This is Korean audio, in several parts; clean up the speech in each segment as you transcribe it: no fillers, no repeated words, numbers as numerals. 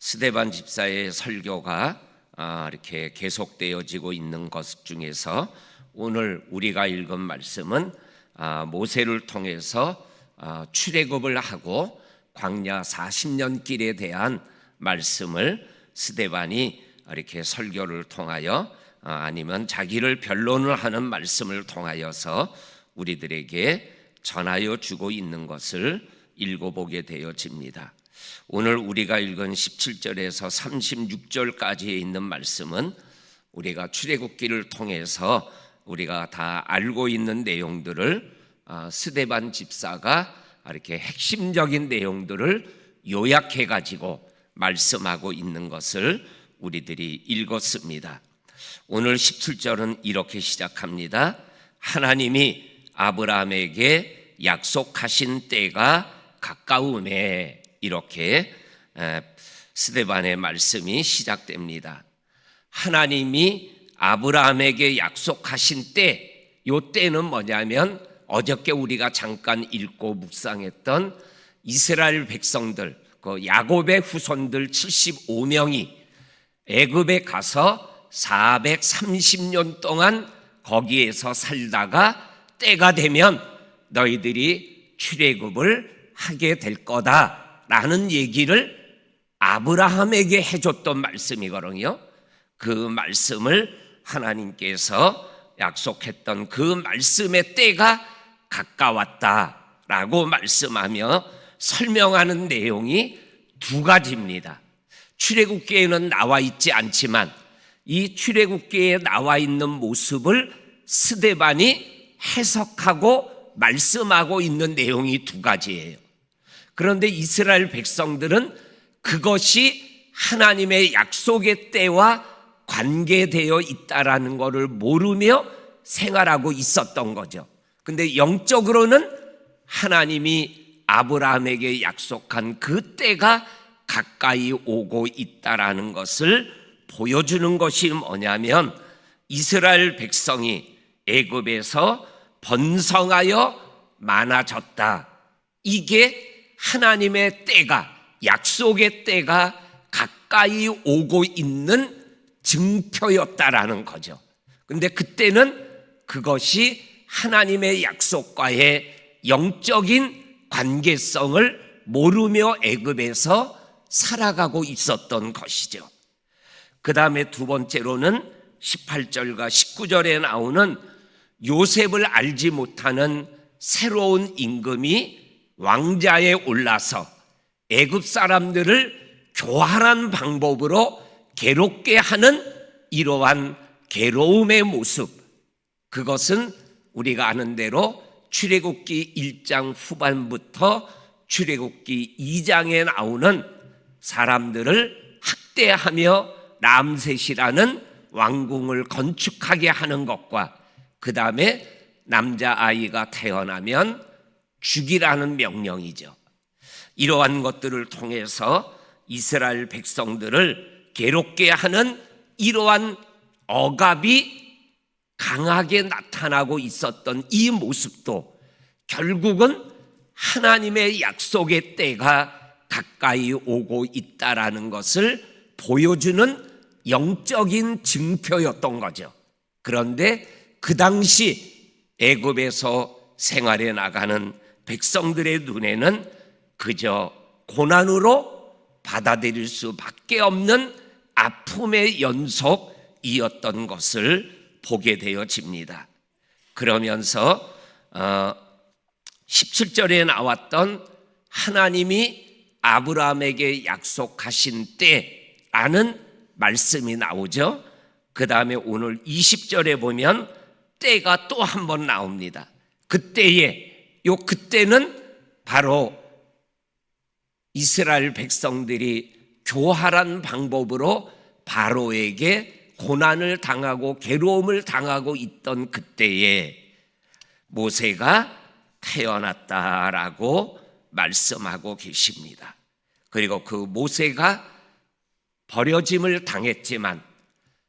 스데반 집사의 설교가 이렇게 계속되어지고 있는 것 중에서 오늘 우리가 읽은 말씀은 모세를 통해서 출애굽을 하고 광야 40년 길에 대한 말씀을 스데반이 이렇게 설교를 통하여 아니면 자기를 변론을 하는 말씀을 통하여서 우리들에게 전하여 주고 있는 것을 읽어보게 되어집니다. 오늘 우리가 읽은 17절에서 36절까지에 있는 말씀은 우리가 출애굽기를 통해서 우리가 다 알고 있는 내용들을 스데반 집사가 이렇게 핵심적인 내용들을 요약해 가지고 말씀하고 있는 것을 우리들이 읽었습니다. 오늘 17절은 이렇게 시작합니다. 하나님이 아브라함에게 약속하신 때가 가까우매, 이렇게 스데반의 말씀이 시작됩니다. 하나님이 아브라함에게 약속하신 때, 요 때는 뭐냐면 어저께 우리가 잠깐 읽고 묵상했던 이스라엘 백성들, 그 야곱의 후손들 75명이 애굽에 가서 430년 동안 거기에서 살다가 때가 되면 너희들이 출애굽을 하게 될 거다라는 얘기를 아브라함에게 해줬던 말씀이거든요. 그 말씀을 하나님께서 약속했던 그 말씀의 때가 가까웠다라고 말씀하며 설명하는 내용이 두 가지입니다. 출애굽기에는 나와 있지 않지만 이 출애굽기에 나와 있는 모습을 스데반이 해석하고 말씀하고 있는 내용이 두 가지예요. 그런데 이스라엘 백성들은 그것이 하나님의 약속의 때와 관계되어 있다라는 것을 모르며 생활하고 있었던 거죠. 근데 영적으로는 하나님이 아브라함에게 약속한 그 때가 가까이 오고 있다라는 것을 보여주는 것이 뭐냐면 이스라엘 백성이 애굽에서 번성하여 많아졌다. 이게 하나님의 때가, 약속의 때가 가까이 오고 있는 증표였다라는 거죠. 근데 그때는 그것이 하나님의 약속과의 영적인 관계성을 모르며 애굽에서 살아가고 있었던 것이죠. 그 다음에 두 번째로는 18절과 19절에 나오는 요셉을 알지 못하는 새로운 임금이 왕자에 올라서 애굽 사람들을 교활한 방법으로 괴롭게 하는 이러한 괴로움의 모습, 그것은 우리가 아는 대로 출애굽기 1장 후반부터 출애굽기 2장에 나오는 사람들을 학대하며 람셋이라는 왕궁을 건축하게 하는 것과 그 다음에 남자아이가 태어나면 죽이라는 명령이죠. 이러한 것들을 통해서 이스라엘 백성들을 괴롭게 하는 이러한 억압이 강하게 나타나고 있었던 이 모습도 결국은 하나님의 약속의 때가 가까이 오고 있다라는 것을 보여주는 영적인 증표였던 거죠. 그런데 그 당시 애굽에서 생활해 나가는 백성들의 눈에는 그저 고난으로 받아들일 수밖에 없는 아픔의 연속이었던 것을 보게 되어집니다. 그러면서 17절에 나왔던 하나님이 아브라함에게 약속하신 때라는 말씀이 나오죠. 그 다음에 오늘 20절에 보면 때가 또 한 번 나옵니다. 그때는 바로 이스라엘 백성들이 교활한 방법으로 바로에게 고난을 당하고 괴로움을 당하고 있던 그때에 모세가 태어났다라고 말씀하고 계십니다. 그리고 그 모세가 버려짐을 당했지만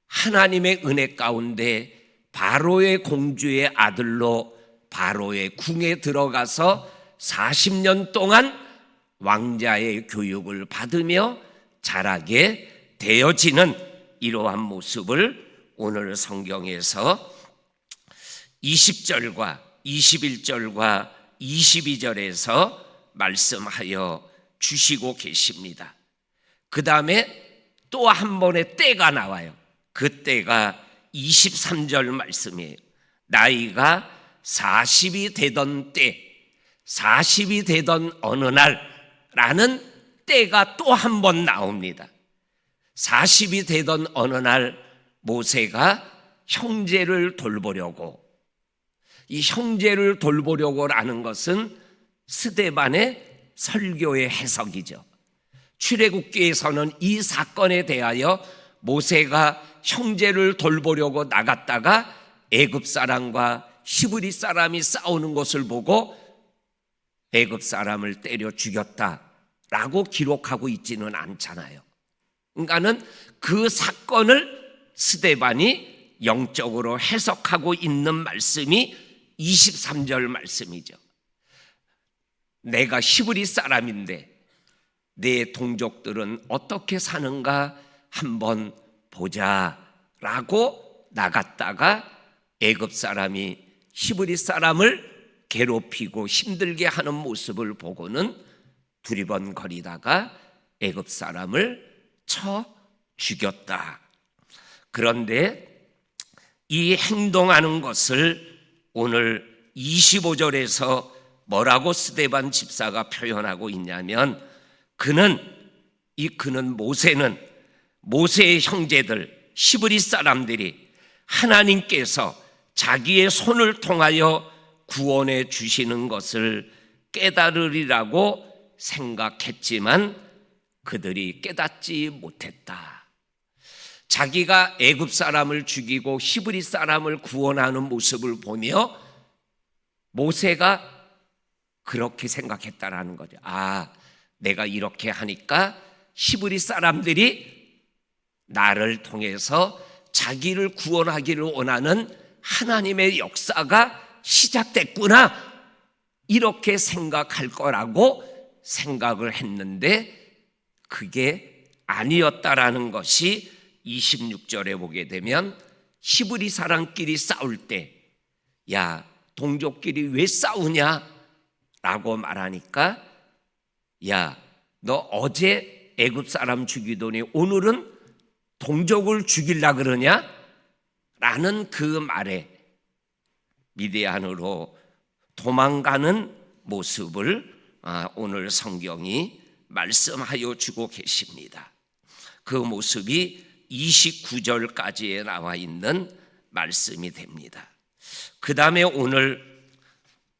하나님의 은혜 가운데 바로의 공주의 아들로 바로의 궁에 들어가서 40년 동안 왕자의 교육을 받으며 자라게 되어지는 이러한 모습을 오늘 성경에서 20절과 21절과 22절에서 말씀하여 주시고 계십니다. 그 다음에 또 한 번의 때가 나와요. 그 때가 23절 말씀이에요. 나이가 40이 되던 때, 40이 되던 어느 날라는 때가 또 한 번 나옵니다. 40이 되던 어느 날 모세가 형제를 돌보려고, 이 형제를 돌보려고라는 것은 스데반의 설교의 해석이죠. 출애굽기에서는 이 사건에 대하여 모세가 형제를 돌보려고 나갔다가 애굽 사람과 히브리 사람이 싸우는 것을 보고 애굽 사람을 때려 죽였다라고 기록하고 있지는 않잖아요. 그러니까는 그 사건을 스데반이 영적으로 해석하고 있는 말씀이 23절 말씀이죠. 내가 히브리 사람인데 내 동족들은 어떻게 사는가 한번 보자라고 나갔다가 애굽 사람이 히브리 사람을 괴롭히고 힘들게 하는 모습을 보고는 두리번거리다가 애굽 사람을 쳐 죽였다. 그런데 이 행동하는 것을 오늘 25절에서 뭐라고 스데반 집사가 표현하고 있냐면 그는 모세는 모세의 형제들 히브리 사람들이 하나님께서 자기의 손을 통하여 구원해 주시는 것을 깨달으리라고 생각했지만 그들이 깨닫지 못했다. 자기가 애굽 사람을 죽이고 히브리 사람을 구원하는 모습을 보며 모세가 그렇게 생각했다라는 거죠. 내가 이렇게 하니까 히브리 사람들이 나를 통해서 자기를 구원하기를 원하는 하나님의 역사가 시작됐구나, 이렇게 생각할 거라고 생각을 했는데 그게 아니었다라는 것이 26절에 보게 되면 히브리 사람끼리 싸울 때 야, 동족끼리 왜 싸우냐 라고 말하니까 야, 너 어제 애굽 사람 죽이더니 오늘은 동족을 죽이려 그러냐? 라는 그 말에 미디안으로 도망가는 모습을 오늘 성경이 말씀하여 주고 계십니다. 그 모습이 29절까지에 나와 있는 말씀이 됩니다. 그 다음에 오늘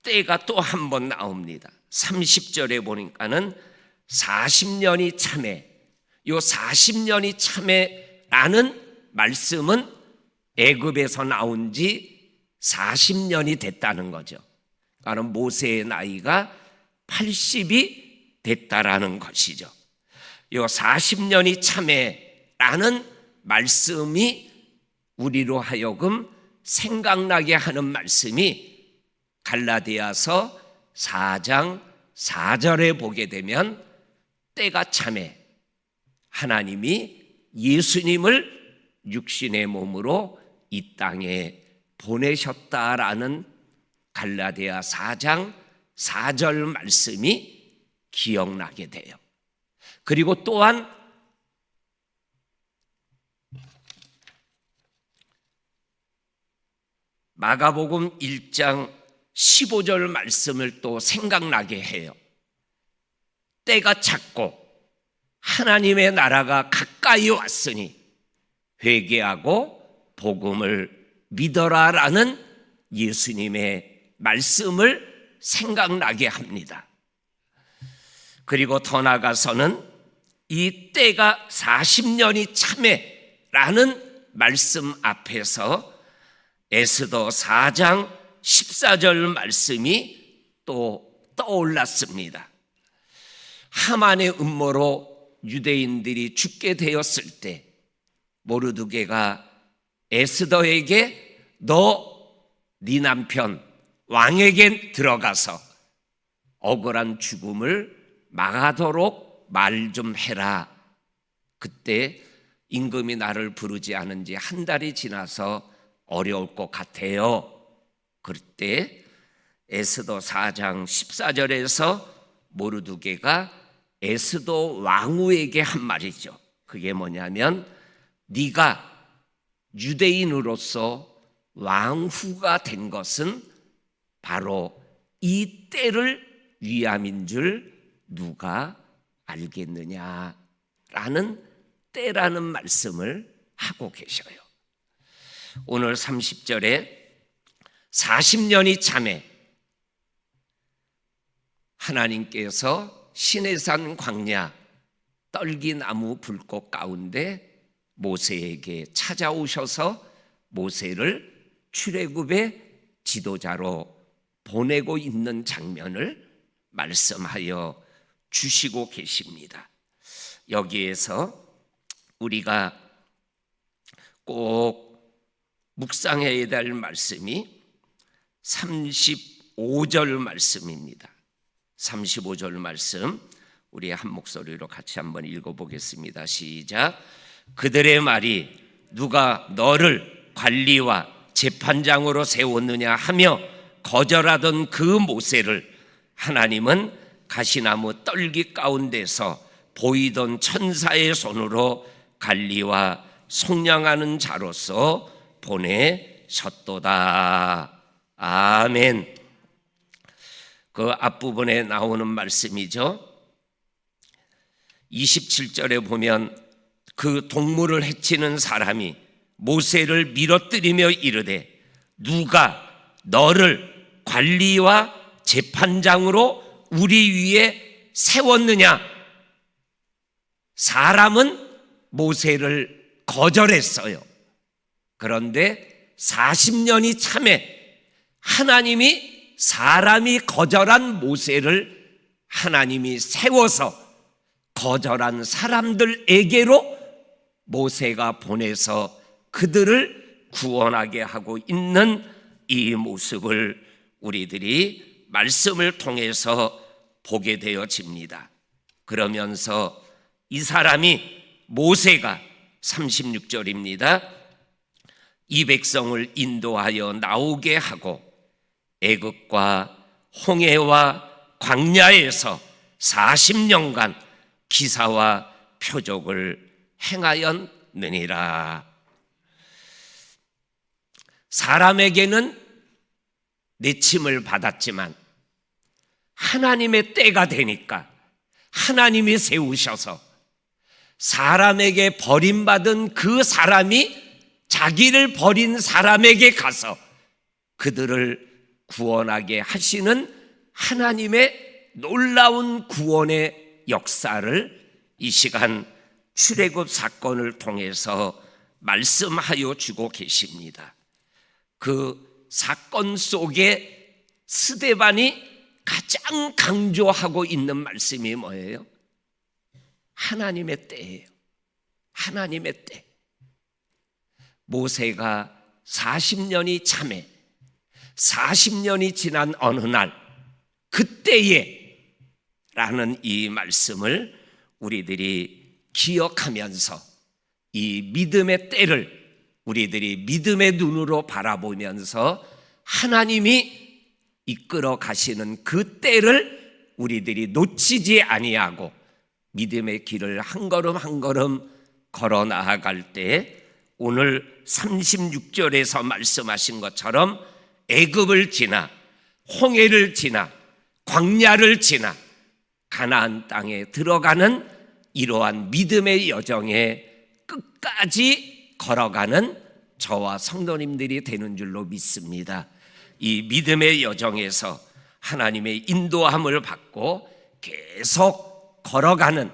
때가 또 한 번 나옵니다. 30절에 보니까는 40년이 참해, 요 40년이 참해라는 말씀은 애굽에서 나온 지 40년이 됐다는 거죠. 그러니까 모세의 나이가 80이 됐다라는 것이죠. 요 40년이 참해라는 말씀이 우리로 하여금 생각나게 하는 말씀이 갈라디아서 4장 4절에 보게 되면 때가 참해 하나님이 예수님을 육신의 몸으로 이 땅에 보내셨다라는 갈라디아 4장 4절 말씀이 기억나게 돼요. 그리고 또한 마가복음 1장 15절 말씀을 또 생각나게 해요. 때가 찼고 하나님의 나라가 가까이 왔으니 회개하고 복음을 믿어라라는 예수님의 말씀을 생각나게 합니다. 그리고 더 나아가서는 이 때가 40년이 참해라는 말씀 앞에서 에스더 4장 14절 말씀이 또 떠올랐습니다. 하만의 음모로 유대인들이 죽게 되었을 때 모르드게가 에스더에게 너 네 남편 왕에게 들어가서 억울한 죽음을 막아도록 말 좀 해라 그때 임금이 나를 부르지 않은 지 한 달이 지나서 어려울 것 같아요. 그때 에스더 4장 14절에서 모르드게가 에스더 왕후에게 한 말이죠. 그게 뭐냐면 네가 유대인으로서 왕후가 된 것은 바로 이 때를 위함인 줄 누가 알겠느냐라는 때라는 말씀을 하고 계셔요. 오늘 30절에 40년이 참에 하나님께서 시내산 광야 떨기나무 불꽃 가운데 모세에게 찾아오셔서 모세를 출애굽의 지도자로 보내고 있는 장면을 말씀하여 주시고 계십니다. 여기에서 우리가 꼭 묵상해야 될 말씀이 35절 말씀입니다. 35절 말씀 우리 한 목소리로 같이 한번 읽어보겠습니다. 시작. 그들의 말이 누가 너를 관리와 재판장으로 세웠느냐 하며 거절하던 그 모세를 하나님은 가시나무 떨기 가운데서 보이던 천사의 손으로 관리와 속량하는 자로서 보내셨도다. 아멘. 그 앞부분에 나오는 말씀이죠. 27절에 보면 그 동물을 해치는 사람이 모세를 밀어뜨리며 이르되 누가 너를 관리와 재판장으로 우리 위에 세웠느냐? 사람은 모세를 거절했어요. 그런데 40년이 참에 하나님이 사람이 거절한 모세를 하나님이 세워서 거절한 사람들에게로 모세가 보내서 그들을 구원하게 하고 있는 이 모습을 우리들이 말씀을 통해서 보게 되어집니다. 그러면서 이 사람이 모세가 36절입니다. 이 백성을 인도하여 나오게 하고 애굽과 홍해와 광야에서 40년간 기사와 표적을 행하였느니라. 사람에게는 내침을 받았지만 하나님의 때가 되니까 하나님이 세우셔서 사람에게 버림받은 그 사람이 자기를 버린 사람에게 가서 그들을 구원하게 하시는 하나님의 놀라운 구원의 역사를 이 시간 출애굽 사건을 통해서 말씀하여 주고 계십니다. 그 사건 속에 스데반이 가장 강조하고 있는 말씀이 뭐예요? 하나님의 때예요. 하나님의 때. 모세가 40년이 참에 40년이 지난 어느 날 그때에 라는 이 말씀을 우리들이 기억하면서 이 믿음의 때를 우리들이 믿음의 눈으로 바라보면서 하나님이 이끌어 가시는 그 때를 우리들이 놓치지 아니하고 믿음의 길을 한 걸음 한 걸음 걸어 나아갈 때 오늘 36절에서 말씀하신 것처럼 애굽을 지나 홍해를 지나 광야를 지나 가나안 땅에 들어가는 이러한 믿음의 여정에 끝까지 걸어가는 저와 성도님들이 되는 줄로 믿습니다. 이 믿음의 여정에서 하나님의 인도함을 받고 계속 걸어가는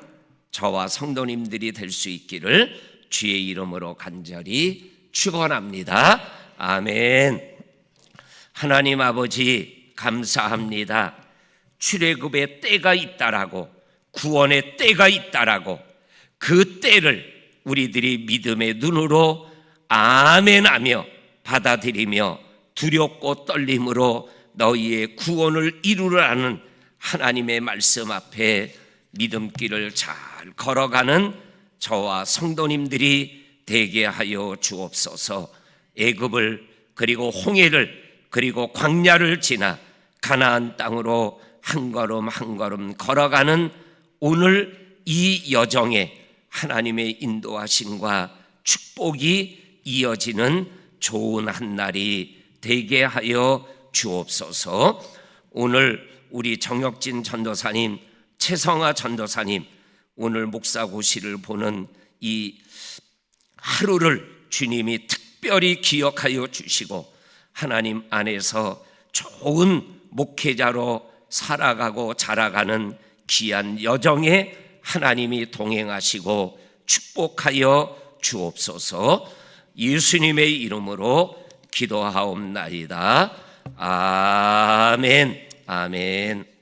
저와 성도님들이 될 수 있기를 주의 이름으로 간절히 축원합니다. 아멘. 하나님 아버지 감사합니다. 출애굽의 때가 있다라고 구원의 때가 있다라고 그 때를 우리들이 믿음의 눈으로 아멘하며 받아들이며 두렵고 떨림으로 너희의 구원을 이루라는 하나님의 말씀 앞에 믿음길을 잘 걸어가는 저와 성도님들이 되게 하여 주옵소서. 애굽을 그리고 홍해를 그리고 광야를 지나 가나안 땅으로 한 걸음 한 걸음 걸어가는 오늘 이 여정에 하나님의 인도하심과 축복이 이어지는 좋은 한 날이 되게 하여 주옵소서. 오늘 우리 정혁진 전도사님, 최성아 전도사님, 오늘 목사고시를 보는 이 하루를 주님이 특별히 기억하여 주시고 하나님 안에서 좋은 목회자로 살아가고 자라가는 귀한 여정에 하나님이 동행하시고 축복하여 주옵소서. 예수님의 이름으로 기도하옵나이다. 아멘. 아멘.